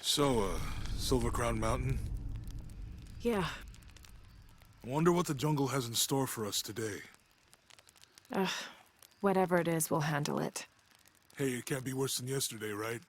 So, Silver Crown Mountain? Yeah. I wonder what the jungle has in store for us today. Whatever it is, we'll handle it. Hey, it can't be worse than yesterday, right?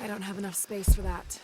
I don't have enough space for that.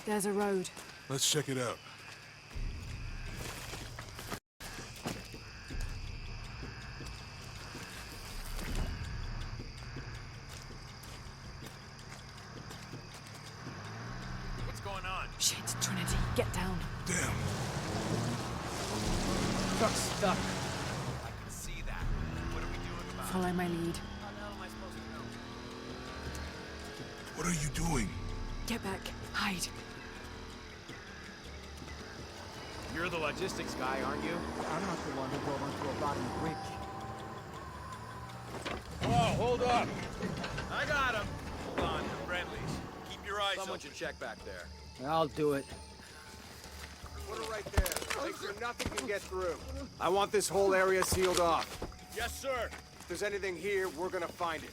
There's a road. Let's check it out. What's going on? Shit, Trinity, get down. Damn. Truck's stuck. I can see that. What are we doing about it? Follow my lead. How the hell am I supposed to know? What are you doing? Get back. Hide. You're the logistics guy, aren't you? I'm not the one who drove onto a bottom bridge. Oh, hold up! I got him! Hold on, you're friendlies. Keep your eyes open. Someone should check back there. I'll do it. Put her right there. Make sure nothing can get through. I want this whole area sealed off. Yes, sir. If there's anything here, we're gonna find it.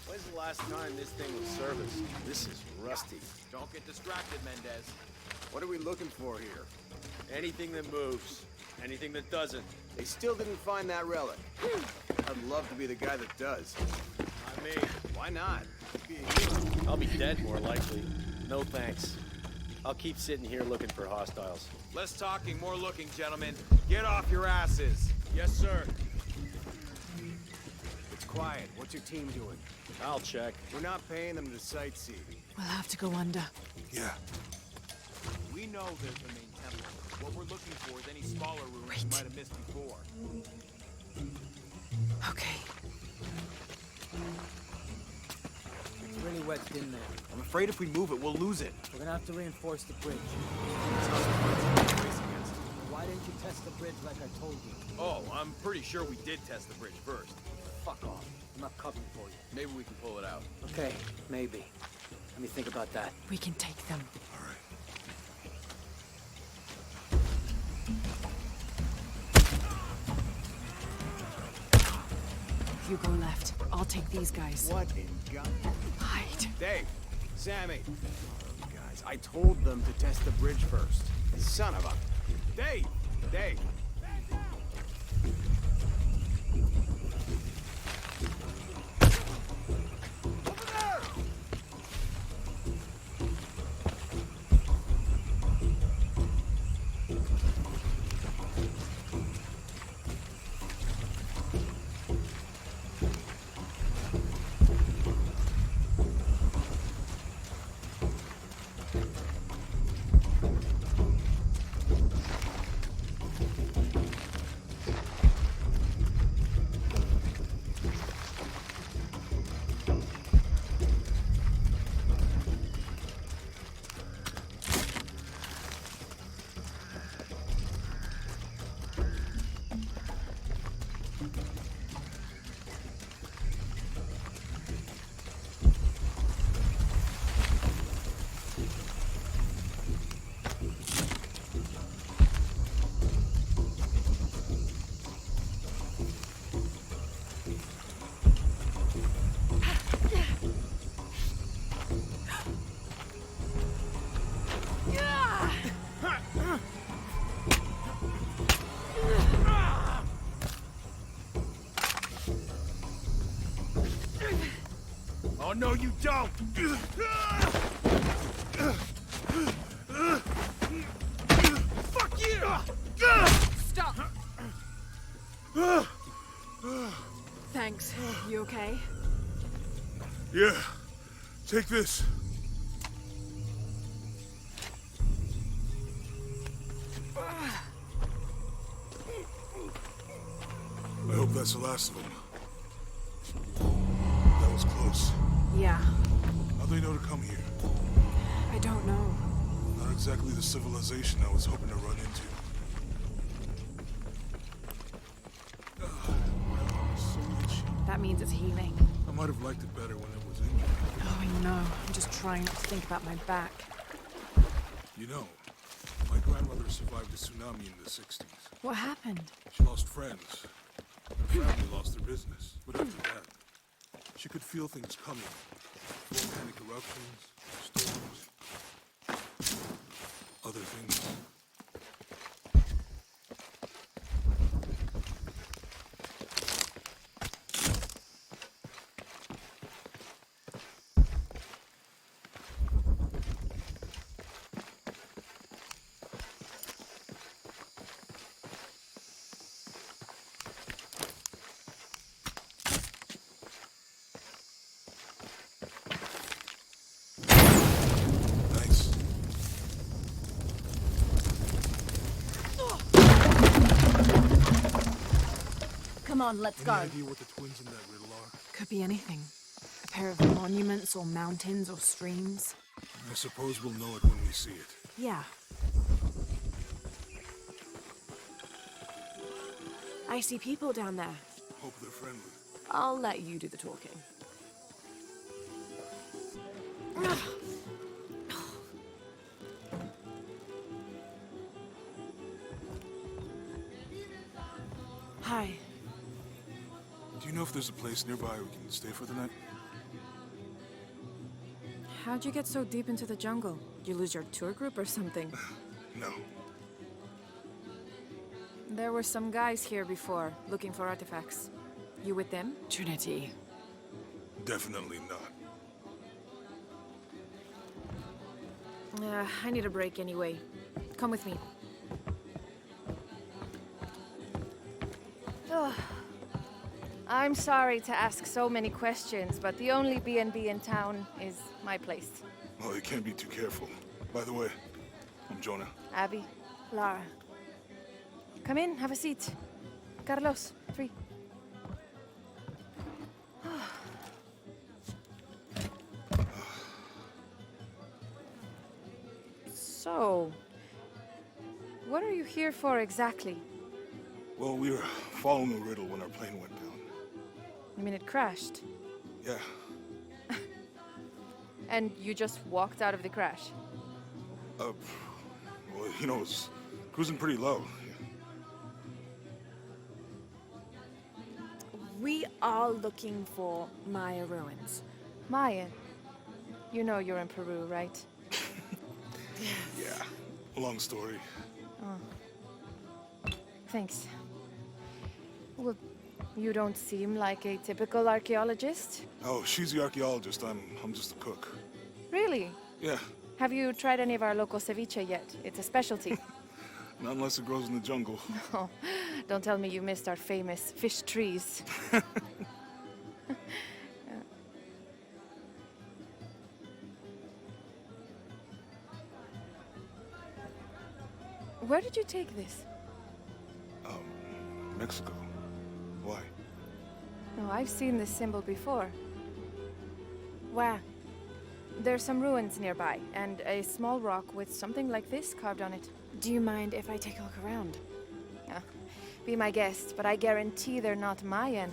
When's the last time this thing was serviced? This is rusty. Don't get distracted, Mendez. What are we looking for here? Anything that moves. Anything that doesn't. They still didn't find that relic. I'd love to be the guy that does. I mean, Why not? Be a hero. I'll be dead more likely. No thanks. I'll keep sitting here looking for hostiles. Less talking, more looking, gentlemen. Get off your asses. Yes, sir. It's quiet. What's your team doing? I'll check. We're not paying them to sightsee. We'll have to go under. Yeah. We know there's the main temple. What we're looking for is any smaller ruins we might have missed before. Okay. It's really wedged in there. I'm afraid if we move it, we'll lose it. We're gonna have to reinforce the bridge. Why didn't you test the bridge like I told you? Oh, I'm pretty sure we did test the bridge first. Fuck off. I'm not covering for you. Maybe we can pull it out. Okay, maybe. Let me think about that. We can take them. All right. You go left. I'll take these guys. What in God? Hide. Dave, Sammy. Guys, I told them to test the bridge first. Son of a... Dave! Dave! Oh, no, you don't! Fuck you! Stop! Thanks. You okay? Yeah. Take this. I hope that's the last of them. That was close. Yeah. How'd they know to come here? I don't know. Not exactly the civilization I was hoping to run into. So itchy. That means it's healing. I might have liked it better when it was injured. Oh, I know. I'm just trying not to think about my back. You know, my grandmother survived a tsunami in the 60s. What happened? She lost friends. Her family lost their business. But after that, she could feel things coming. Volcanic eruptions, storms, other things. Nice. Come on, let's Any go. idea what the twins in that riddle are? Could be anything. A pair of monuments or mountains or streams. I suppose we'll know it when we see it. Yeah. I see people down there. Hope they're friendly. I'll let you do the talking. Hi. Do you know if there's a place nearby we can stay for the night? How'd you get so deep into the jungle? You lose your tour group or something? No. There were some guys here before, looking for artifacts. You with them? Trinity. Definitely not. I need a break anyway. Come with me. Oh, I'm sorry to ask so many questions, but the only B&B in town is my place. Well, you can't be too careful. By the way, I'm Jonah. Abby, Lara. Come in, have a seat. Carlos, 3. So, what are you here for exactly? Well, we were following a riddle when our plane went down. You mean it crashed? Yeah. And you just walked out of the crash? Well, you know, it's cruising pretty low. We are looking for Maya ruins. Maya, you know you're in Peru, right? Yeah. Long story. Thanks. Well, you don't seem like a typical archaeologist. Oh, she's the archaeologist. I'm just a cook. Really? Yeah. Have you tried any of our local ceviche yet? It's a specialty. Not unless it grows in the jungle. Oh, don't tell me you missed our famous fish trees. Where did you take this? Mexico. Why? Oh, I've seen this symbol before. Where? There's some ruins nearby, and a small rock with something like this carved on it. Do you mind if I take a look around? Be my guest, but I guarantee they're not Mayan.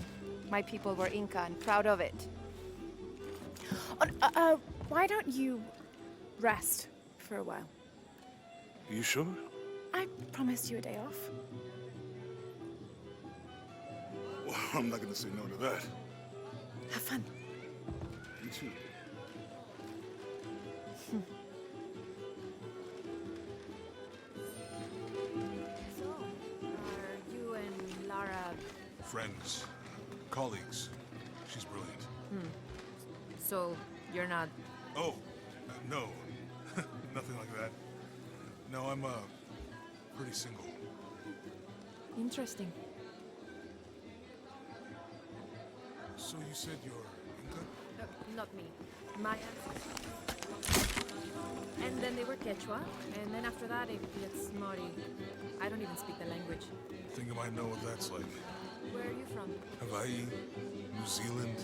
My people were Inca and proud of it. Why don't you rest for a while? You sure? I promised you a day off. Well, I'm not gonna say no to that. Have fun. You too. So, are you and Lara... Friends. Colleagues. She's brilliant. So, you're not... Oh, no. Nothing like that. No, I'm, pretty single. Interesting. So you said you're Inca? Not me. My ancestors. And then they were Quechua, and then after that it gets Mari. I don't even speak the language. Think I might know what that's like. Where are you from? Hawaii? New Zealand?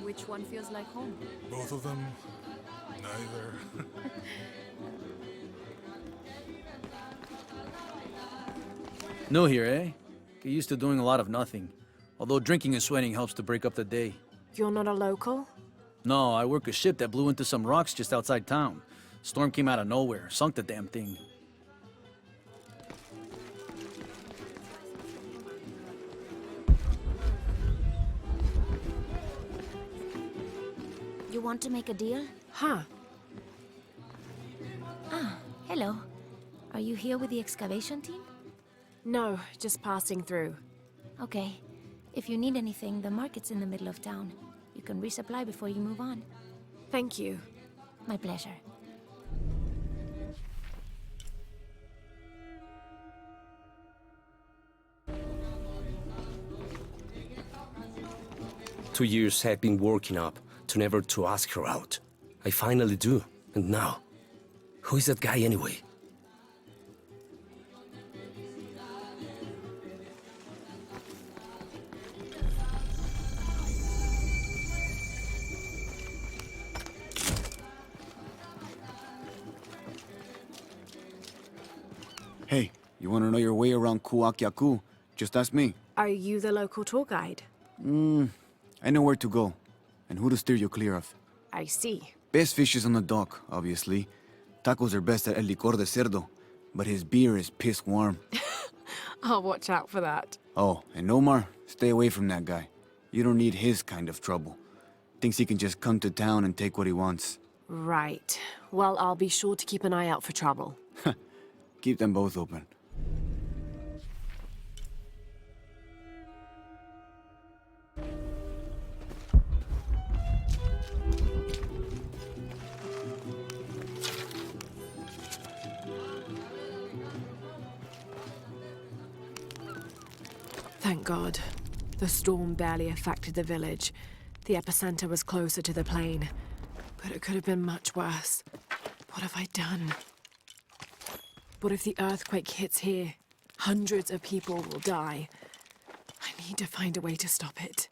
Which one feels like home? Both of them? Neither. New here, eh? Get used to doing a lot of nothing. Although drinking and sweating helps to break up the day. You're not a local? No, I work a ship that blew into some rocks just outside town. Storm came out of nowhere, sunk the damn thing. You want to make a deal? Huh. Hello. Are you here with the excavation team? No, just passing through. Okay. If you need anything, the market's in the middle of town. You can resupply before you move on. Thank you. My pleasure. Two years I've been working up to never to ask her out. I finally do, and now, who is that guy anyway? Hey, you want to know your way around Kuwaq, Yaku? Just ask me. Are you the local tour guide? I know where to go, and who to steer you clear of. I see. Best fish is on the dock, obviously. Tacos are best at El Licor de Cerdo, but his beer is piss warm. I'll watch out for that. Oh, and Omar, stay away from that guy. You don't need his kind of trouble. Thinks he can just come to town and take what he wants. Right. Well, I'll be sure to keep an eye out for trouble. Keep them both open. Thank God. The storm barely affected the village. The epicenter was closer to the plain. But it could have been much worse. What have I done? What if the earthquake hits here? Hundreds of people will die. I need to find a way to stop it.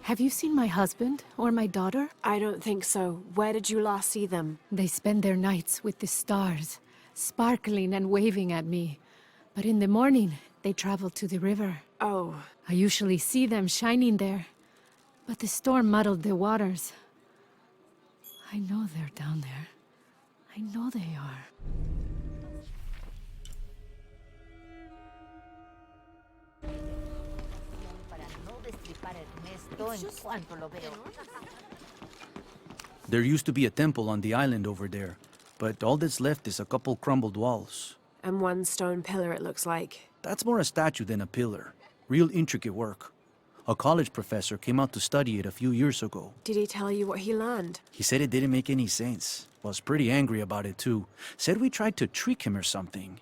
Have you seen my husband or my daughter? I don't think so. Where did you last see them? They spend their nights with the stars, sparkling and waving at me. But in the morning, they travel to the river. Oh. I usually see them shining there. But the storm muddled the waters. I know they're down there. I know they are. There used to be a temple on the island over there, but all that's left is a couple crumbled walls. And one stone pillar, it looks like. That's more a statue than a pillar. Real intricate work. A college professor came out to study it a few years ago. Did he tell you what he learned? He said it didn't make any sense. Was pretty angry about it too. Said we tried to trick him or something.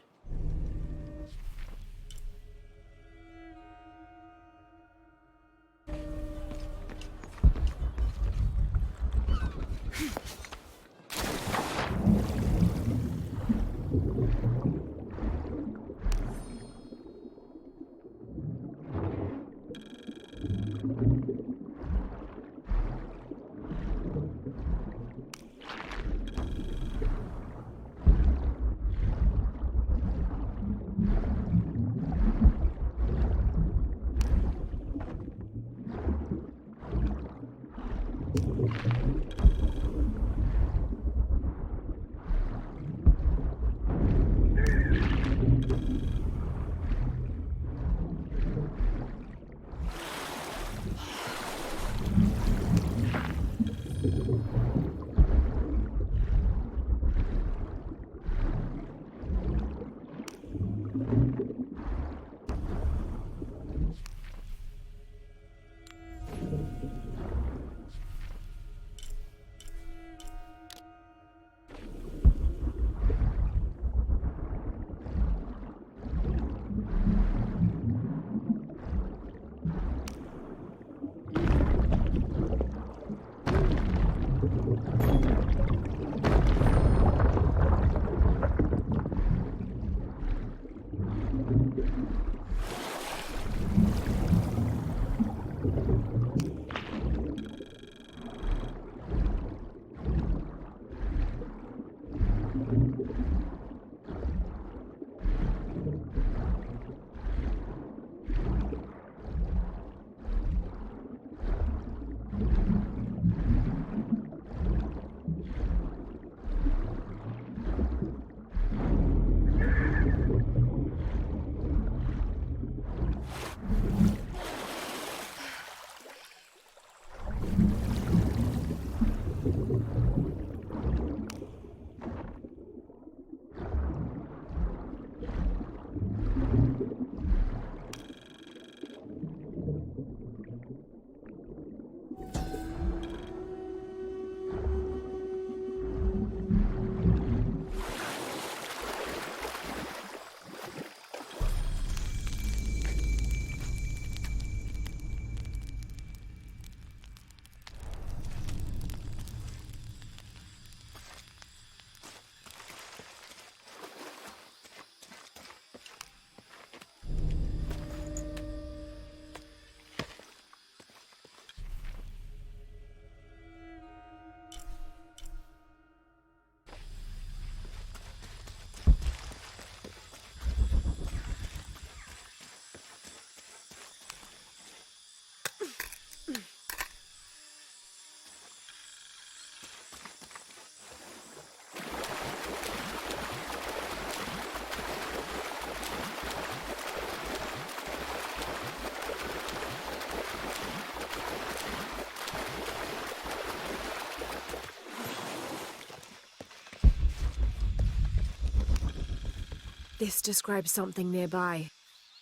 This describes something nearby.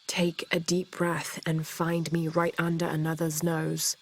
Take a deep breath and find me right under another's nose.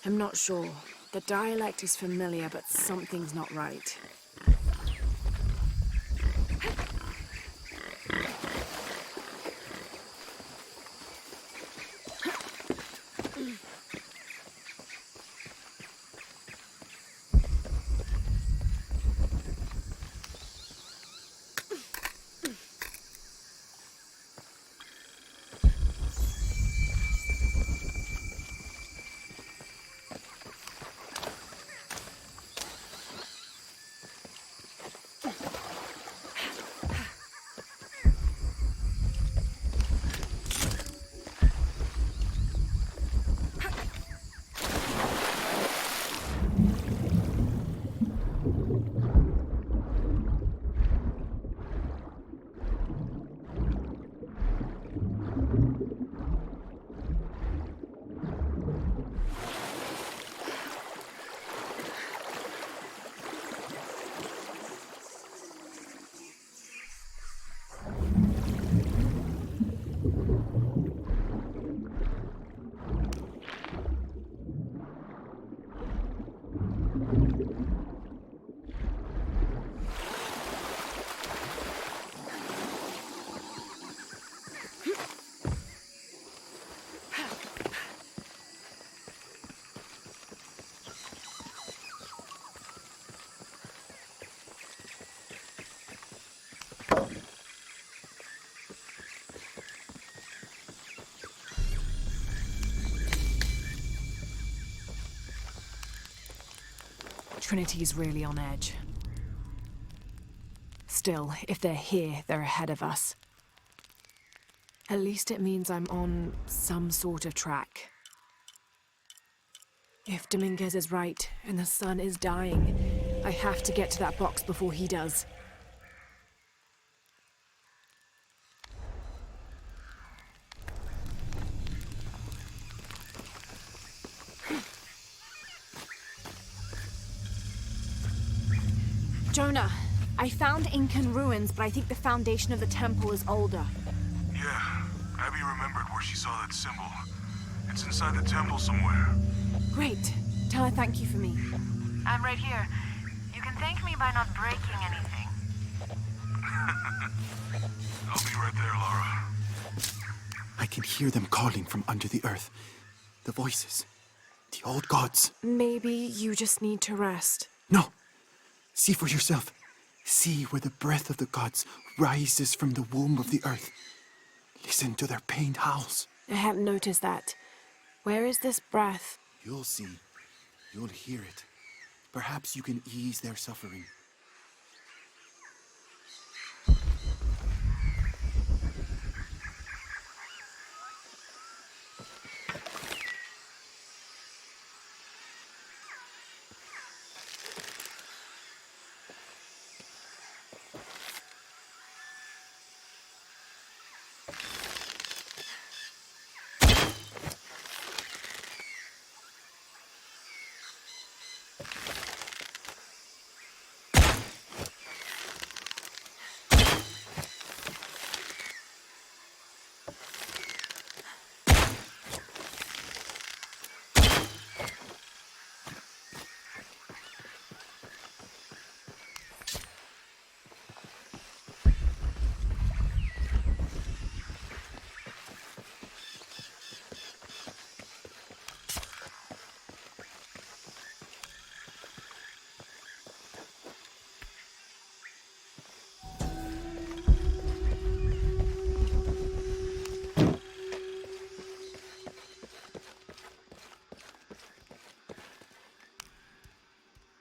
I'm not sure. The dialect is familiar, but something's not right. Trinity's really on edge. Still, if they're here, they're ahead of us. At least it means I'm on some sort of track. If Dominguez is right, and the sun is dying, I have to get to that box before he does. Jonah, I found Incan ruins, but I think the foundation of the temple is older. Yeah, Abby remembered where she saw that symbol. It's inside the temple somewhere. Great. Tell her thank you for me. I'm right here. You can thank me by not breaking anything. I'll be right there, Laura. I can hear them calling from under the earth. The voices. The old gods. Maybe you just need to rest. No! See for yourself. See where the breath of the gods rises from the womb of the earth. Listen to their pained howls. I hadn't noticed that. Where is this breath? You'll see. You'll hear it. Perhaps you can ease their suffering.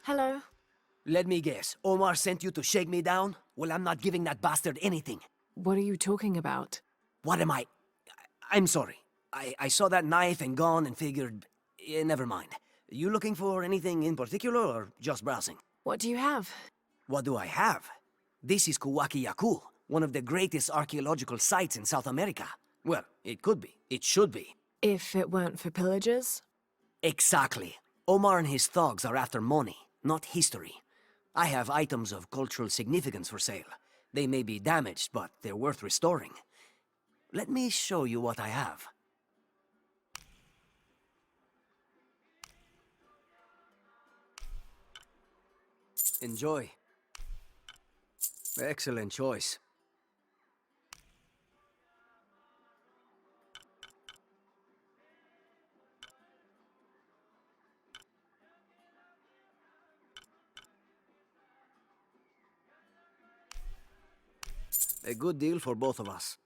Hello? Let me guess. Omar sent you to shake me down? Well, I'm not giving that bastard anything. What are you talking about? What am I? I'm sorry. I saw that knife and gun and figured... never mind. You looking for anything in particular or just browsing? What do you have? What do I have? This is Kuwaq Yaku, one of the greatest archaeological sites in South America. Well, it could be. It should be. If it weren't for pillagers? Exactly. Omar and his thugs are after money, not history. I have items of cultural significance for sale. They may be damaged, but they're worth restoring. Let me show you what I have. Enjoy. Excellent choice. A good deal for both of us.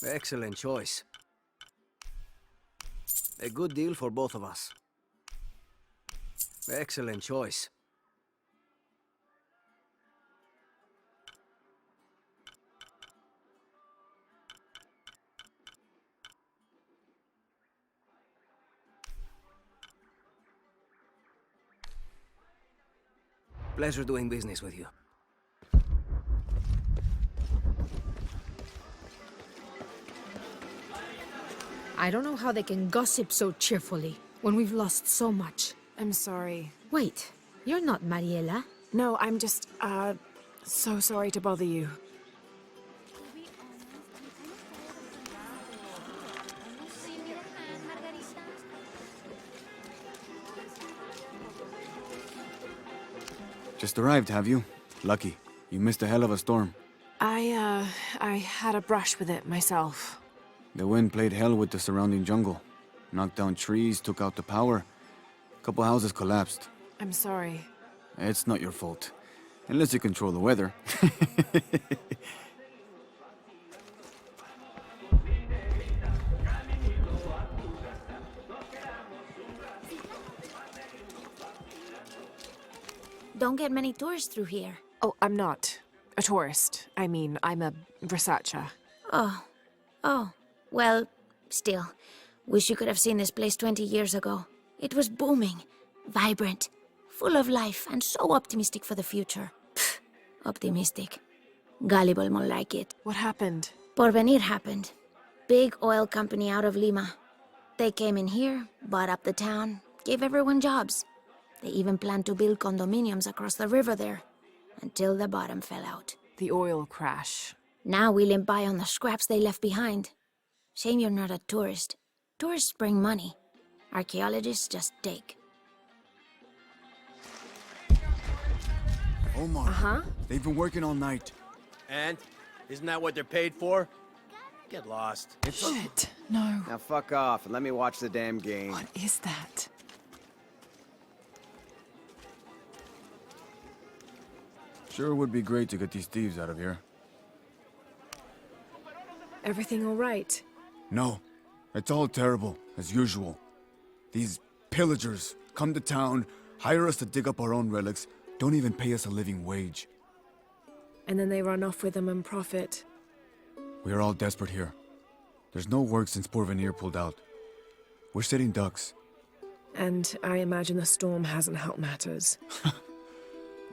Excellent choice. A good deal for both of us. Excellent choice. Pleasure doing business with you. I don't know how they can gossip so cheerfully when we've lost so much. I'm sorry. Wait, you're not Mariela. No, I'm just, so sorry to bother you. Just arrived, have you? Lucky. You missed a hell of a storm. I had a brush with it myself. The wind played hell with the surrounding jungle. Knocked down trees, took out the power. A couple houses collapsed. I'm sorry. It's not your fault. Unless you control the weather. Don't get many tourists through here. Oh, I'm not a tourist. I mean, I'm a researcher. Oh. Well, still. Wish you could have seen this place 20 years ago. It was booming, vibrant, full of life, and so optimistic for the future. Pfft, optimistic. Gullible more like it. What happened? Porvenir happened. Big oil company out of Lima. They came in here, bought up the town, gave everyone jobs. They even planned to build condominiums across the river there, until the bottom fell out. The oil crash. Now we limp by on the scraps they left behind. Shame you're not a tourist. Tourists bring money. Archaeologists just dig. Omar. Uh-huh. They've been working all night. And? Isn't that what they're paid for? Get lost. Shit, no. Now fuck off and let me watch the damn game. What is that? Sure would be great to get these thieves out of here. Everything all right? No. It's all terrible, as usual. These pillagers come to town, hire us to dig up our own relics, don't even pay us a living wage. And then they run off with them and profit. We are all desperate here. There's no work since Porvenir pulled out. We're sitting ducks. And I imagine the storm hasn't helped matters.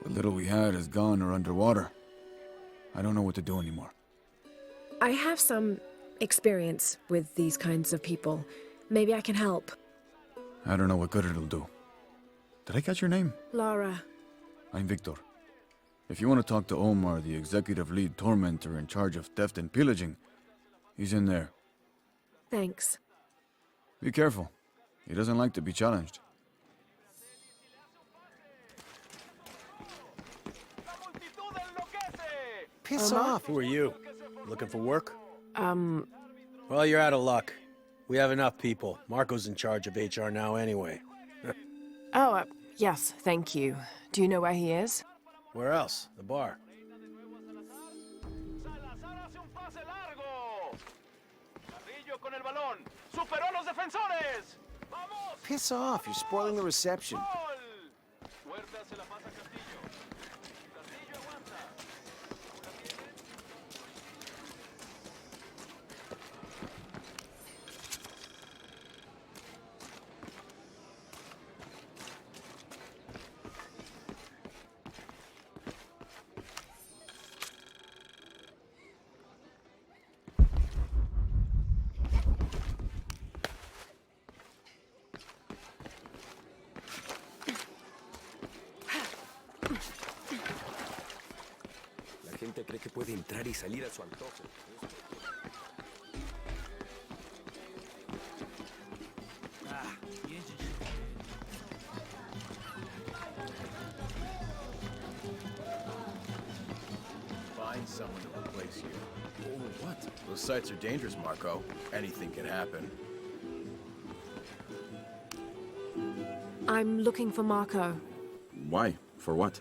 What little we had is gone or underwater. I don't know what to do anymore. I have some experience with these kinds of people. Maybe I can help. I don't know what good it'll do. Did I catch your name? Lara. I'm Victor. If you want to talk to Omar, the executive lead tormentor in charge of theft and pillaging, he's in there. Thanks. Be careful. He doesn't like to be challenged. Piss off. Who are you? Looking for work? Well, you're out of luck. We have enough people. Marco's in charge of HR now anyway. Yes, thank you. Do you know where he is? Where else? The bar. Piss off, you're spoiling the reception. La gente cree que puede entrar y salir a su antojo. someone to replace you. Oh, what? Those sites are dangerous, Marco. Anything can happen. I'm looking for Marco. Why? For what?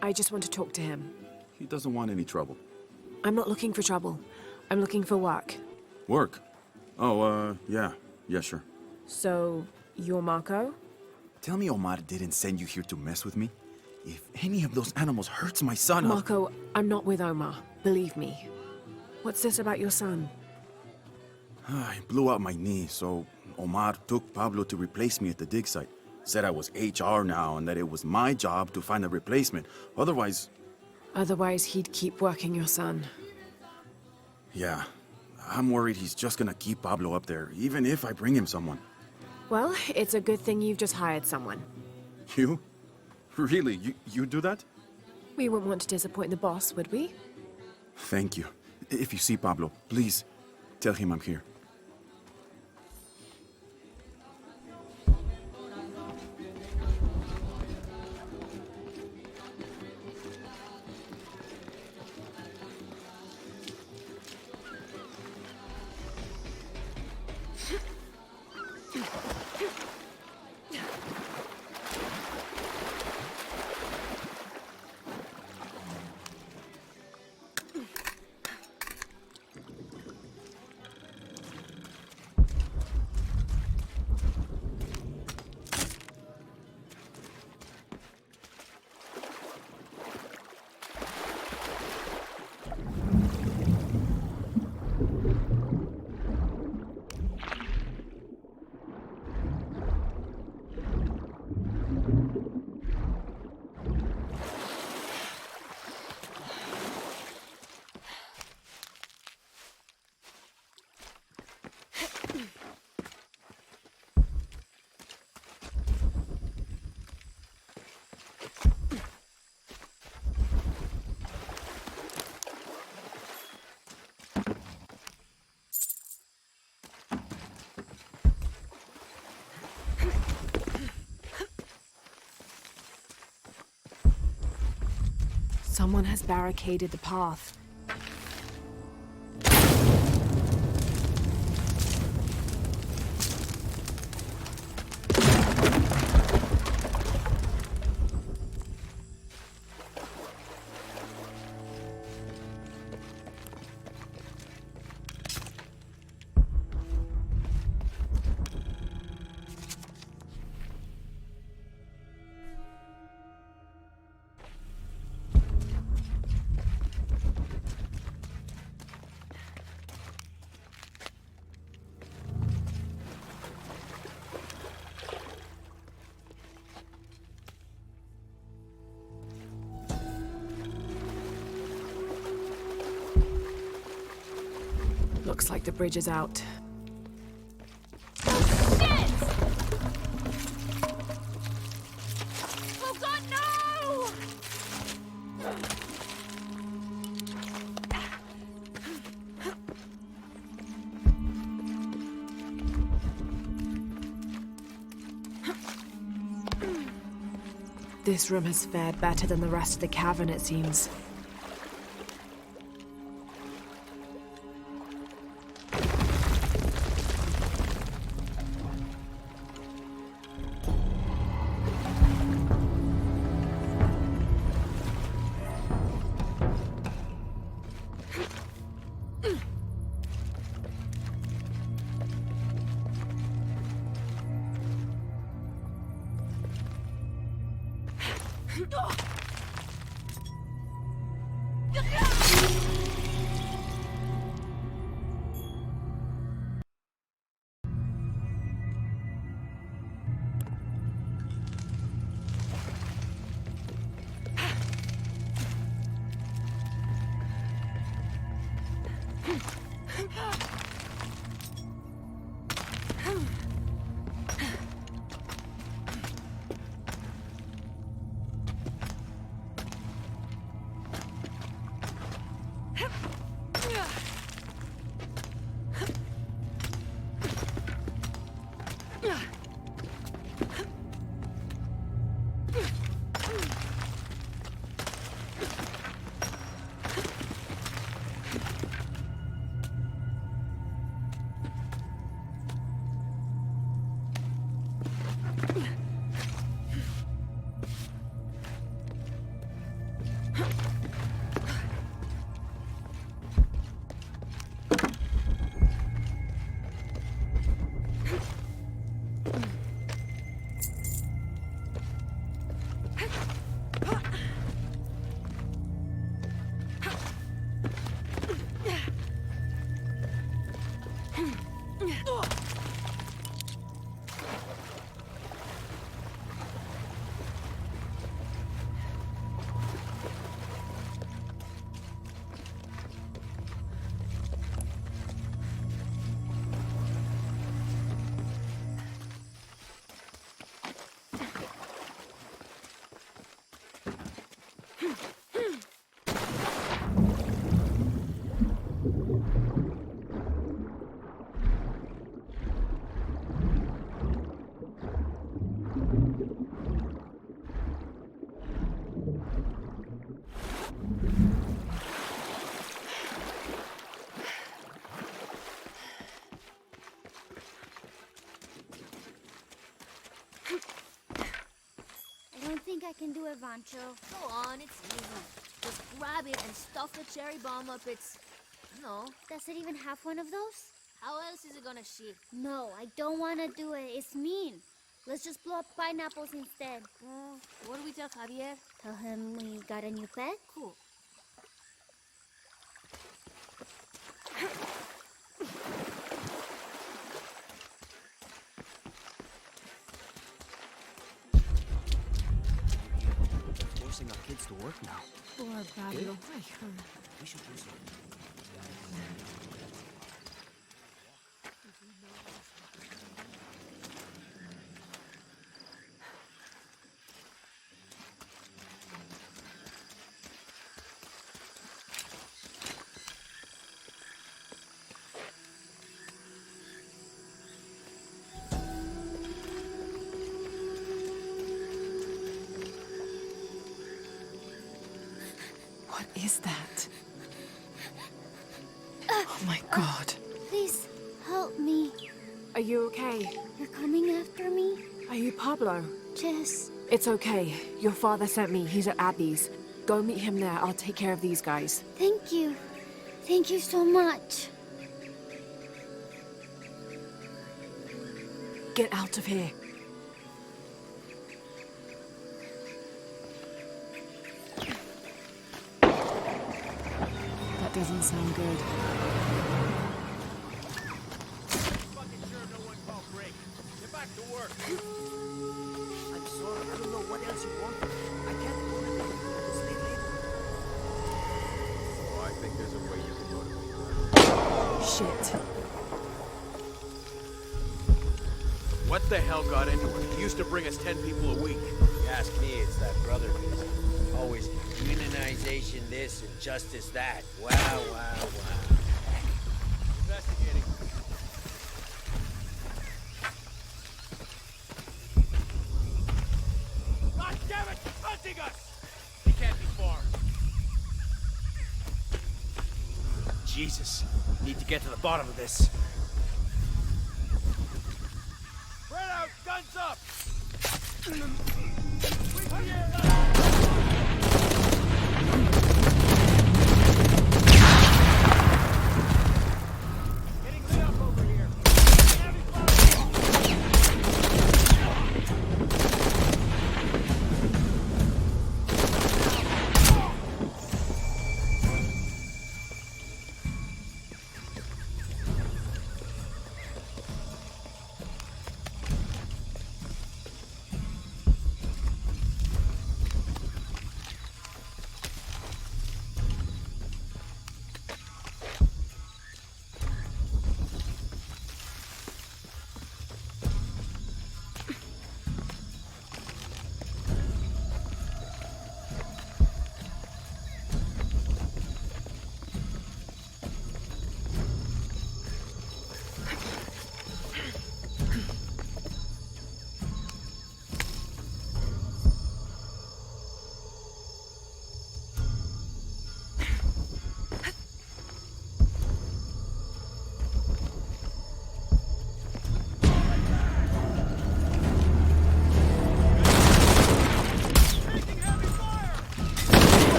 I just want to talk to him. He doesn't want any trouble. I'm not looking for trouble. I'm looking for work. Work? Oh, yeah. Yeah, sure. So, you're Marco? Tell me Omar didn't send you here to mess with me? If any of those animals hurts my son, Marco, I'm not with Omar. Believe me. What's this about your son? I blew out my knee, so Omar took Pablo to replace me at the dig site. Said I was HR now and that it was my job to find a replacement. Otherwise... Otherwise, he'd keep working your son. Yeah. I'm worried he's just gonna keep Pablo up there, even if I bring him someone. Well, it's a good thing you've just hired someone. You? Really? You do that? We wouldn't want to disappoint the boss, would we? Thank you. If you see Pablo, please tell him I'm here. Someone has barricaded the path. Looks like the bridge is out. Oh God, no! This room has fared better than the rest of the cavern, it seems. I don't think I can do it, Vancho. Go on, it's easy. Just grab it and stuff the cherry bomb up its... No. Does it even have one of those? How else is it gonna shit? No, I don't want to do it. It's mean. Let's just blow up pineapples instead. What do we tell Javier? Tell him we got a new pet? Cool. Forcing our kids to work now. Poor Pablo. I heard. We should do something. What is that? Oh my god. Please, help me. Are you okay? You're coming after me? Are you Pablo? Jess. It's okay. Your father sent me. He's at Abby's. Go meet him there. I'll take care of these guys. Thank you. Thank you so much. Get out of here. That doesn't sound good. Fucking sure no one called break. Get back to work. I'm sorry, I don't know what else you want. I can't go to bed. I will stay later. Oh, I think there's a way you can motivate. Shit. What the hell got into it? He used to bring us 10 people a week. You ask me, it's that brother business. Always unionization this and justice that. Wow, wow, wow. Investigating. God damn it! Hunting us! They can't be far. Jesus, need to get to the bottom of this. Spread out! Guns up! Getting lit up over here. Heavy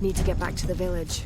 Need to get back to the village.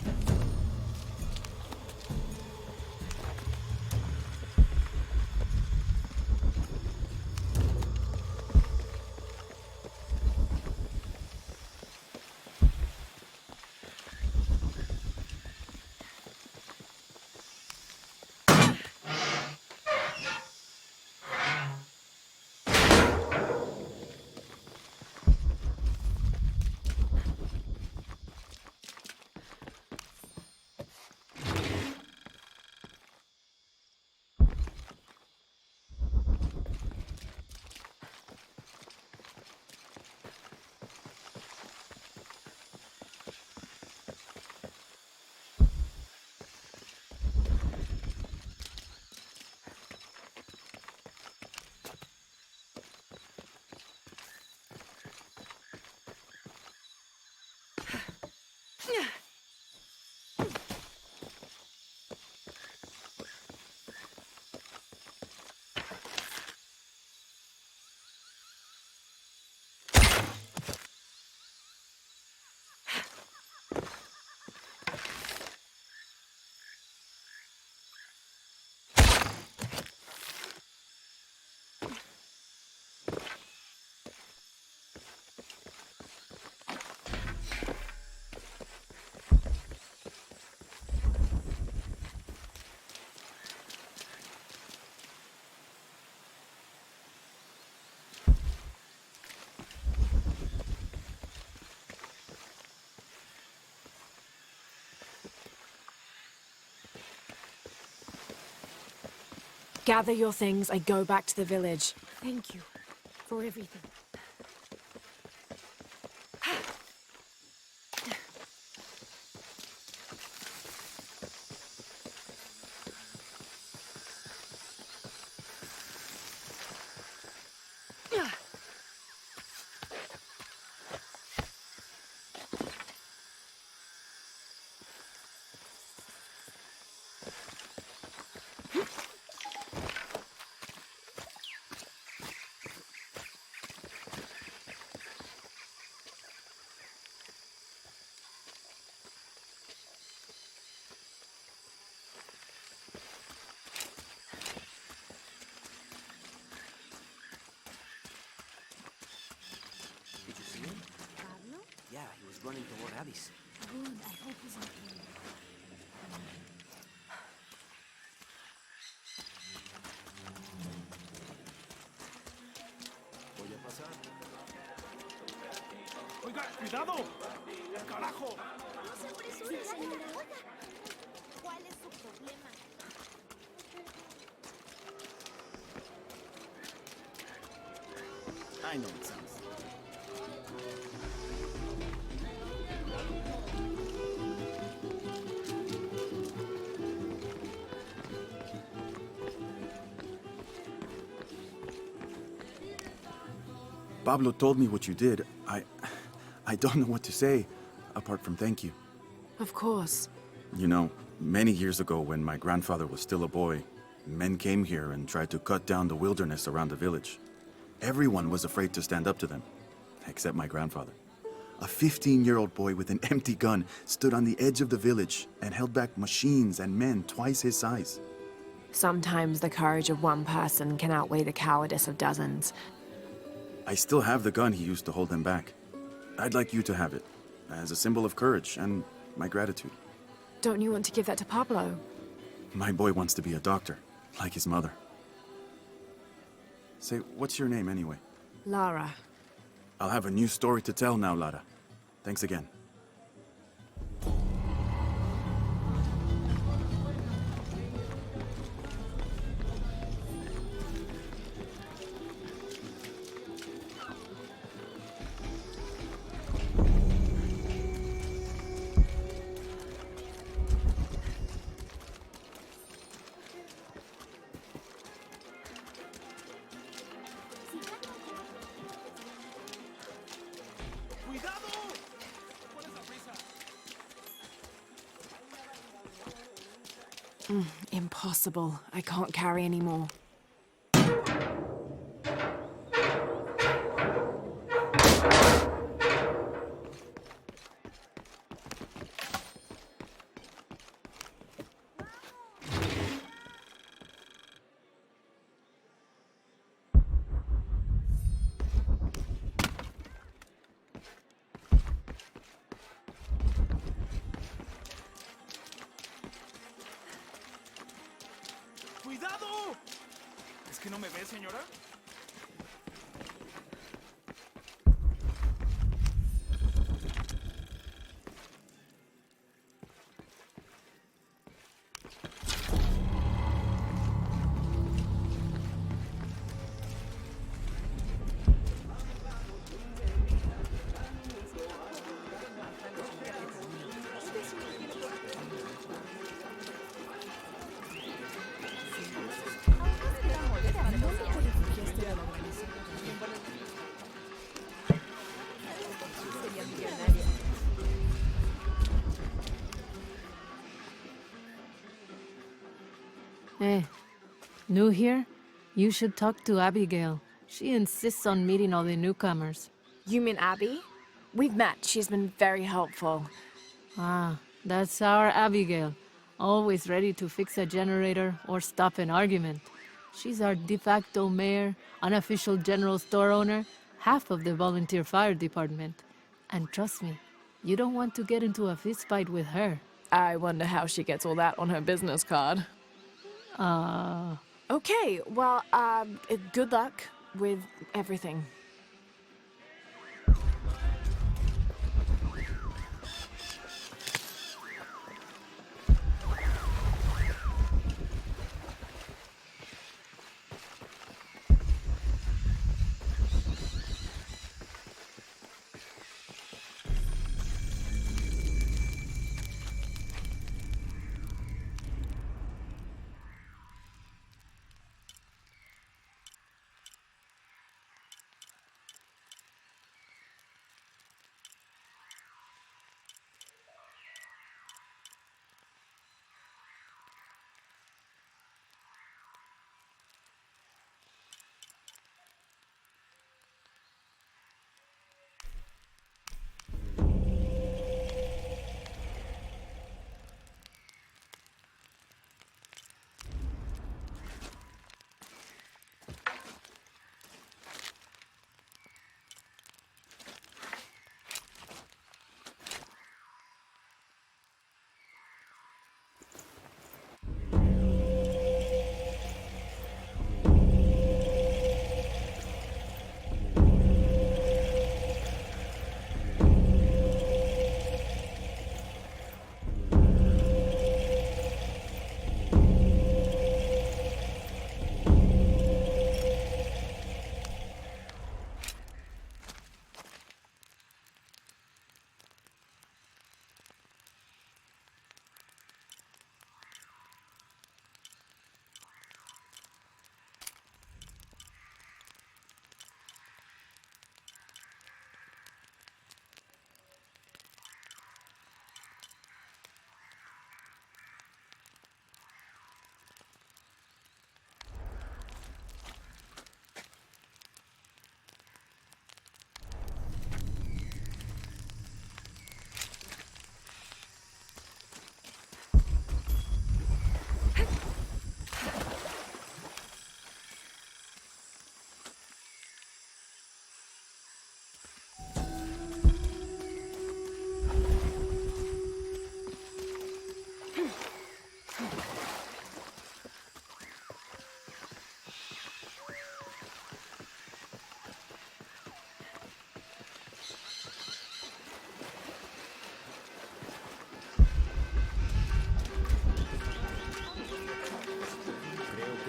Gather your things and go back to the village. Thank you for everything. Did you see him? Pablo? Yeah, he was running toward Addis. Good, I hope he's okay. Voy a pasar. Oiga, cuidado. Carajo. No se apresure, señora. Oiga, ¿cuál es su problema? I know it sounds. Pablo told me what you did. I don't know what to say, apart from thank you. Of course. You know, many years ago when my grandfather was still a boy, men came here and tried to cut down the wilderness around the village. Everyone was afraid to stand up to them, except my grandfather. A 15-year-old boy with an empty gun stood on the edge of the village and held back machines and men twice his size. Sometimes the courage of one person can outweigh the cowardice of dozens. I still have the gun he used to hold them back. I'd like you to have it, as a symbol of courage and my gratitude. Don't you want to give that to Pablo? My boy wants to be a doctor, like his mother. Say, what's your name anyway? Lara. I'll have a new story to tell now, Lara. Thanks again. Impossible. I can't carry anymore. ¡Cuidado! ¿Es que no me ve, señora? Hey, new here? You should talk to Abigail. She insists on meeting all the newcomers. You mean Abby? We've met. She's been very helpful. Ah, that's our Abigail. Always ready to fix a generator or stop an argument. She's our de facto mayor, unofficial general store owner, half of the volunteer fire department. And trust me, you don't want to get into a fist fight with her. I wonder how she gets all that on her business card. Okay, well, good luck with everything.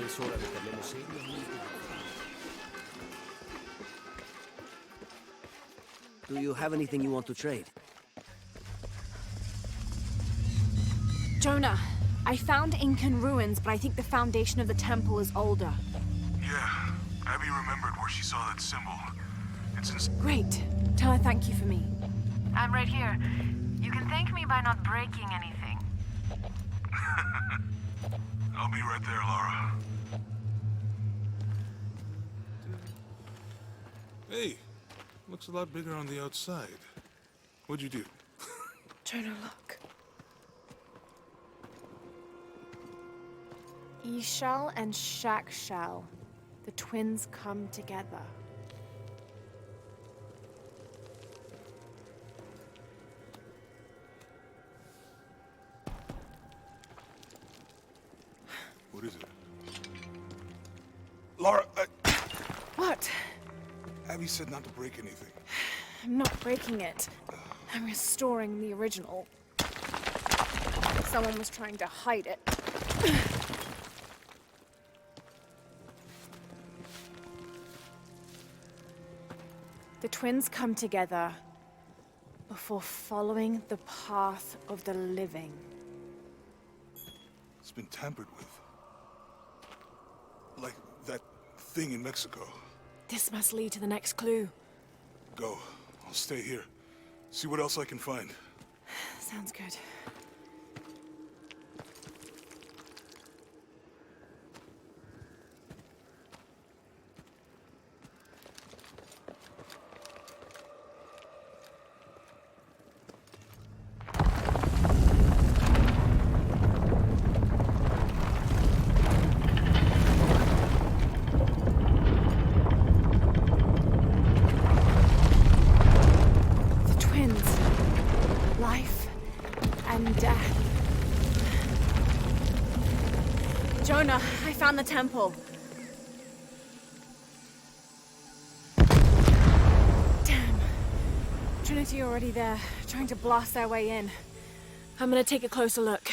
Es hora de que hablemos seriamente. Do you have anything you want to trade? Jonah, I found Incan ruins, but I think the foundation of the temple is older. Yeah, Abby remembered where she saw that symbol. It's in... Great. Tell her thank you for me. I'm right here. You can thank me by not breaking anything. I'll be right there, Laura. Hey, looks a lot bigger on the outside. What'd you do? Jonah, look. Ishal and Shakshal. The twins come together. What is it? Laura, What? Abby said not to break anything. I'm not breaking it. I'm restoring the original. Someone was trying to hide it. The twins come together before following the path of the living. It's been tampered with. Like that thing in Mexico. This must lead to the next clue. Go. I'll stay here. See what else I can find. Sounds good. Jonah, I found the temple. Damn. Trinity already there, trying to blast their way in. I'm gonna take a closer look.